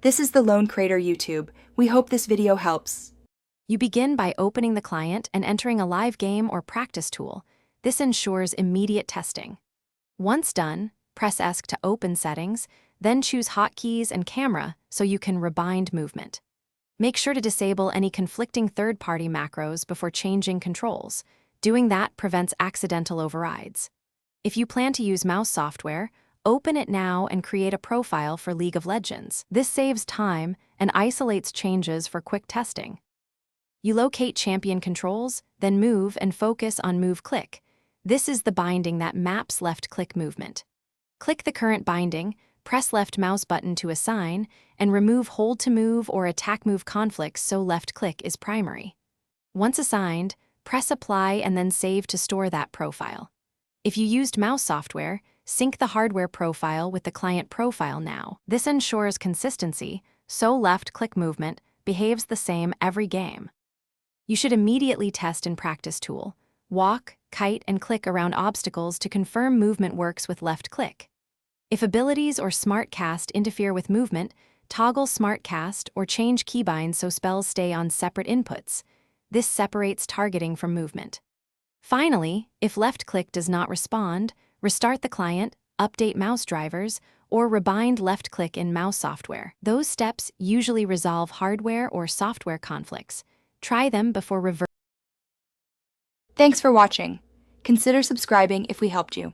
This is the Lone Creator YouTube. We hope this video helps. You begin by opening the client and entering a live game or practice tool. This ensures immediate testing. Once done, press ESC to open settings, then choose hotkeys and camera so you can rebind movement. Make sure to disable any conflicting third-party macros before changing controls. Doing that prevents accidental overrides. If you plan to use mouse software, open it now and create a profile for League of Legends. This saves time and isolates changes for quick testing. You locate champion controls, then move and focus on move-click. This is the binding that maps left-click movement. Click the current binding, press left mouse button to assign, and remove hold to move or attack move conflicts so left-click is primary. Once assigned, press apply and then save to store that profile. If you used mouse software, sync the hardware profile with the client profile now. This ensures consistency, so left-click movement behaves the same every game. You should immediately test in Practice Tool. Walk, kite, and click around obstacles to confirm movement works with left-click. If abilities or Smart Cast interfere with movement, toggle Smart Cast or change keybinds so spells stay on separate inputs. This separates targeting from movement. Finally, if left-click does not respond, restart the client, update mouse drivers, or rebind left-click in mouse software. Those steps usually resolve hardware or software conflicts. Try them before reverting. Thanks for watching. Consider subscribing if we helped you.